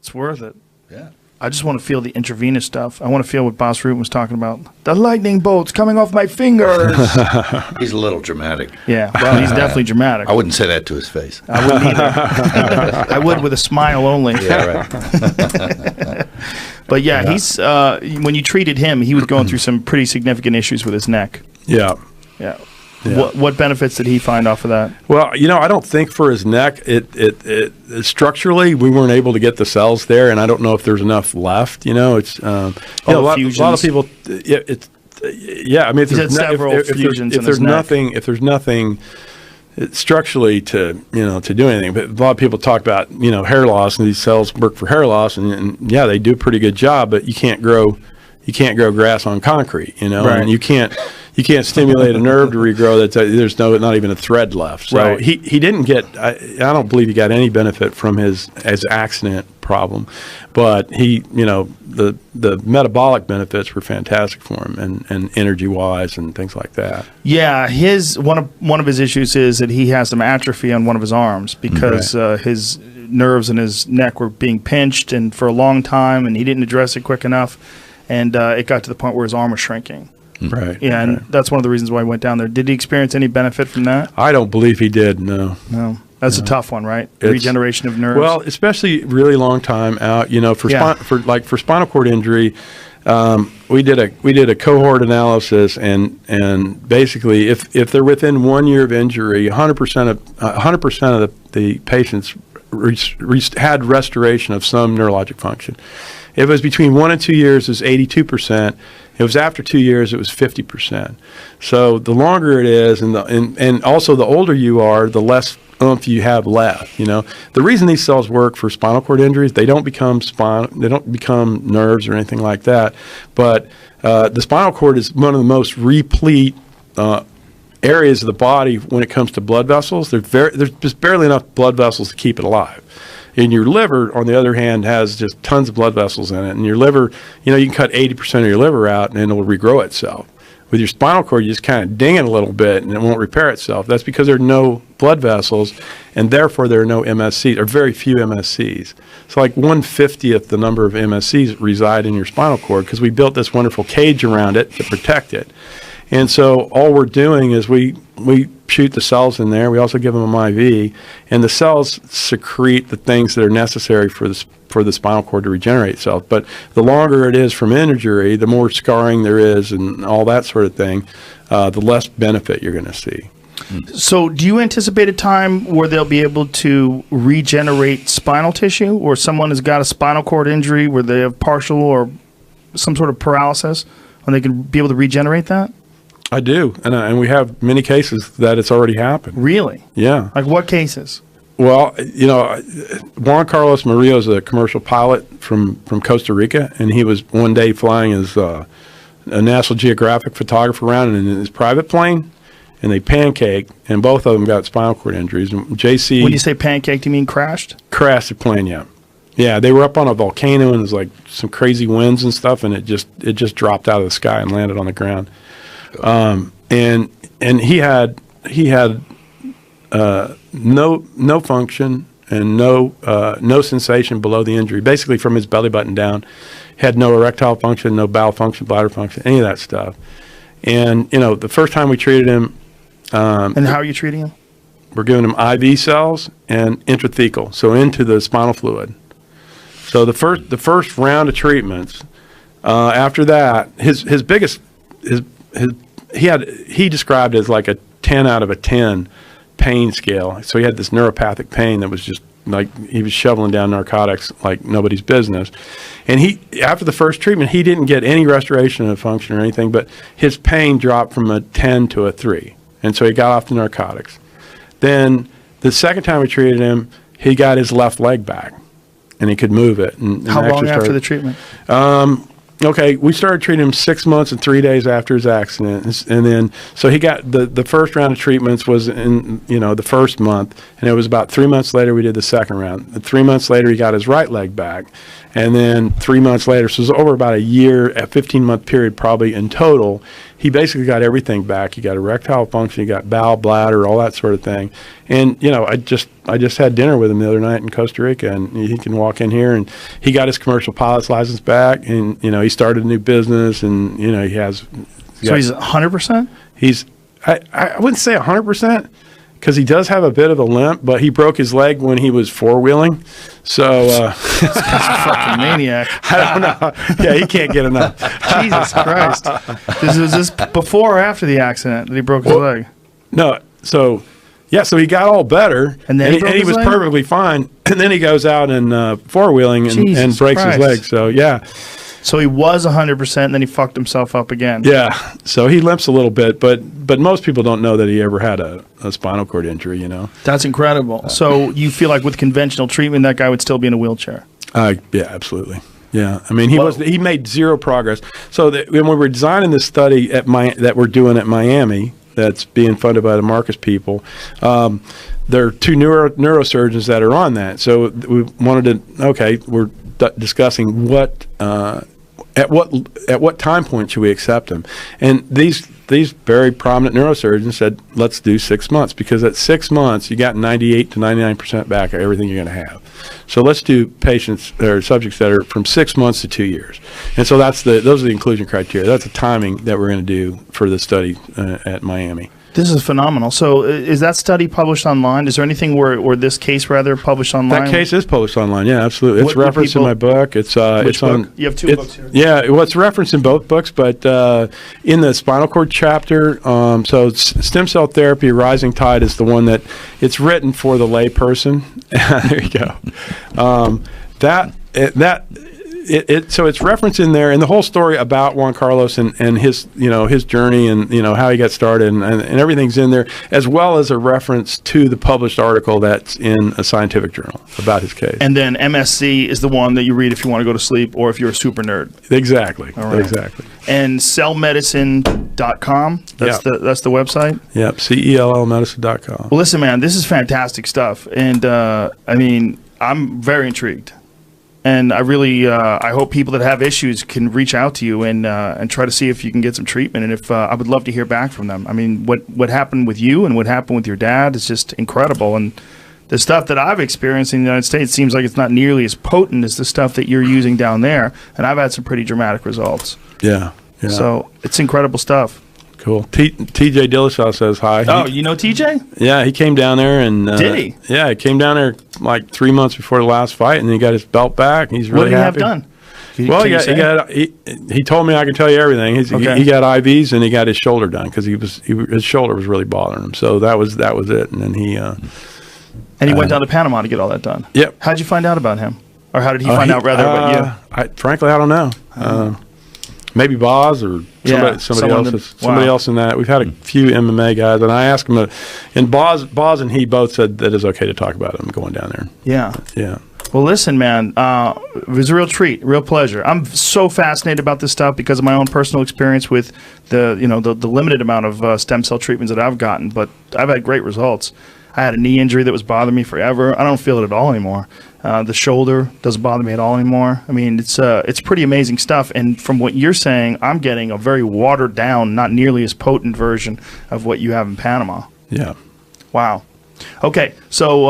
It's worth it. Yeah. I just want to feel the intravenous stuff. I want to feel what Boss Root was talking about. The lightning bolts coming off my fingers. He's a little dramatic. Yeah, well, he's definitely dramatic. I wouldn't say that to his face. I wouldn't either. I would with a smile only. Yeah, right. But yeah, he's when you treated him, he was going through some pretty significant issues with his neck. Yeah. Yeah. What benefits did he find off of that? Well, I don't think for his neck, it structurally we weren't able to get the cells there, and I don't know if there's enough left. It's a lot of people. I mean, if there's nothing structurally to do anything, but a lot of people talk about hair loss, and these cells work for hair loss, and yeah, they do a pretty good job, but you can't grow grass on concrete, right. And you can't stimulate a nerve to regrow. There's not even a thread left. So right. he didn't get. I don't believe he got any benefit from his accident problem, but the metabolic benefits were fantastic for him, and energy wise and things like that. Yeah, one of his issues is that he has some atrophy on one of his arms because his nerves in his neck were being pinched and for a long time, and he didn't address it quick enough, and it got to the point where his arm was shrinking. Right. Yeah, and that's one of the reasons why he went down there. Did he experience any benefit from that? I don't believe he did. No. That's a tough one, right? Regeneration of nerves. Well, especially really long time out. For spinal cord injury, we did a cohort analysis, and basically, if they're within 1 year of injury, 100% of the patients had restoration of some neurologic function. If it was between 1 and 2 years, it was 82%. If it was after 2 years, it was 50%. So the longer it is, and also the older you are, the less oomph you have left. The reason these cells work for spinal cord injuries, they don't become nerves or anything like that. But the spinal cord is one of the most replete areas of the body when it comes to blood vessels. There's just barely enough blood vessels to keep it alive. And your liver, on the other hand, has just tons of blood vessels in it. And your liver, you can cut 80% of your liver out and it'll regrow itself. With your spinal cord, you just kind of ding it a little bit and it won't repair itself. That's because there are no blood vessels, and therefore there are no MSCs, or very few MSCs. So like 1/50th the number of MSCs reside in your spinal cord because we built this wonderful cage around it to protect it. And so all we're doing is we shoot the cells in there. We also give them an IV, and the cells secrete the things that are necessary for the spinal cord to regenerate itself. But the longer it is from injury, the more scarring there is and all that sort of thing, the less benefit you're going to see. So do you anticipate a time where they'll be able to regenerate spinal tissue, or someone has got a spinal cord injury where they have partial or some sort of paralysis, and they can be able to regenerate that? I do, and we have many cases that it's already happened. Really? Yeah. Like what cases? Well, Juan Carlos Murillo is a commercial pilot from Costa Rica, and he was one day flying as a National Geographic photographer around in his private plane, and they pancaked, and both of them got spinal cord injuries. And JC, when you say pancaked, you mean crashed? Crashed the plane, yeah. Yeah, they were up on a volcano, and it was like some crazy winds and stuff, and it just dropped out of the sky and landed on the ground. And he had no function and no sensation below the injury, basically from his belly button down. Had no erectile function, no bowel function, bladder function, any of that stuff. And the first time we treated him, and how are you treating him? We're giving him IV cells and intrathecal, so into the spinal fluid. So the first round of treatments, after that, his biggest he described it as like a 10 out of a 10 pain scale. So he had this neuropathic pain that was just like he was shoveling down narcotics like nobody's business. And after the first treatment, he didn't get any restoration of function or anything, but his pain dropped from a 10 to a 3. And so he got off the narcotics. Then the second time we treated him, he got his left leg back and he could move it. And how long after the treatment? Okay, we started treating him 6 months and 3 days after his accident, and then so he got the first round of treatments was in the first month, and it was about 3 months later we did the second round. 3 months later he got his right leg back, and then 3 months later, so it was over about a year, a 15-month period probably in total. He basically got everything back. He got erectile function, he got bowel, bladder, all that sort of thing. And I just had dinner with him the other night in Costa Rica, and he can walk in here, and he got his commercial pilot's license back, and he started a new business, and he has. So he's 100%. I wouldn't say 100%. Because he does have a bit of a limp, but he broke his leg when he was four-wheeling. So, fucking maniac. I don't know. Yeah, he can't get enough. Jesus Christ. Was this before or after the accident that he broke his leg? No. So he got all better, and then he was perfectly fine. And then he goes out and four-wheeling and breaks his leg. So, yeah. So he was 100%, and then he fucked himself up again. Yeah. So he limps a little bit, but most people don't know that he ever had a spinal cord injury, That's incredible. So you feel like with conventional treatment, that guy would still be in a wheelchair? Yeah, absolutely. Yeah. I mean, he made zero progress. So when we were designing this study that we're doing at Miami, that's being funded by the Marcus people, there are two neurosurgeons that are on that. So we wanted to, we're discussing at what time point should we accept them, and these very prominent neurosurgeons said let's do 6 months, because at 6 months you got 98 to 99% back of everything you're going to have. So let's do patients or subjects that are from 6 months to 2 years, and so those are the inclusion criteria. That's the timing that we're going to do for the study at Miami. This is phenomenal. So is that study published online? Is there anything or this case rather published online? That case is published online. Yeah, absolutely. It's referenced in my book. It's which book? on. You have two books here. Yeah, well, it's referenced in both books, but in the spinal cord chapter. So stem cell therapy, rising tide is the one that it's written for the layperson. There you go. So it's referenced in there, and the whole story about Juan Carlos and his his journey and how he got started and everything's in there, as well as a reference to the published article that's in a scientific journal about his case. And then MSC is the one that you read if you want to go to sleep or if you're a super nerd. Exactly. All right. Exactly. And cellmedicine.com. That's the website. Yep. CELLmedicine.com. Well, listen, man, this is fantastic stuff, and I mean, I'm very intrigued. And I really, I hope people that have issues can reach out to you and try to see if you can get some treatment. And if I would love to hear back from them. I mean, what happened with you and what happened with your dad is just incredible. And the stuff that I've experienced in the United States seems like it's not nearly as potent as the stuff that you're using down there. And I've had some pretty dramatic results. Yeah. So it's incredible stuff. Cool. TJ Dillashaw says hi. Oh, you know TJ? Yeah, he came down there and did he? Yeah, he came down there like 3 months before the last fight, and he got his belt back. He's really happy. What did he have done? He told me I can tell you everything. He got IVs and he got his shoulder done because his shoulder was really bothering him. So that was it. And then he went down to Panama to get all that done. Yep. How'd you find out about him, or how did he find out rather about you? Frankly, I don't know. Maybe Boz or somebody else in that. We've had a few MMA guys, and I asked him, and Boz and he both said that it's okay to talk about him going down there. Yeah. Yeah. Well, listen, man, it was a real treat, real pleasure. I'm so fascinated about this stuff because of my own personal experience with the limited amount of stem cell treatments that I've gotten, but I've had great results. I had a knee injury that was bothering me forever. I don't feel it at all anymore. The shoulder doesn't bother me at all anymore. I mean, it's pretty amazing stuff. And from what you're saying, I'm getting a very watered down, not nearly as potent version of what you have in Panama. Yeah. Wow. Okay, so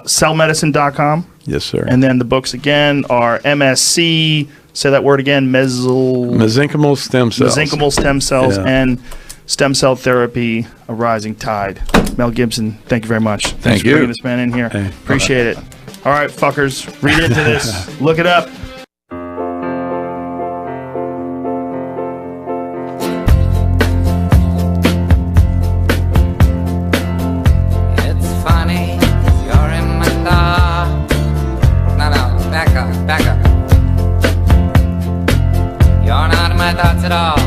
cellmedicine.com. Yes, sir. And then the books again are MSC. Say that word again. Mesenchymal stem cells. Mesenchymal stem cells and stem cell therapy, a rising tide. Mel Gibson, thank you very much. Thanks for bringing this man in here. Hey, appreciate it. All right, fuckers, read into this. Look it up. It's funny, you're in my thought. No, back up. You're not in my thoughts at all.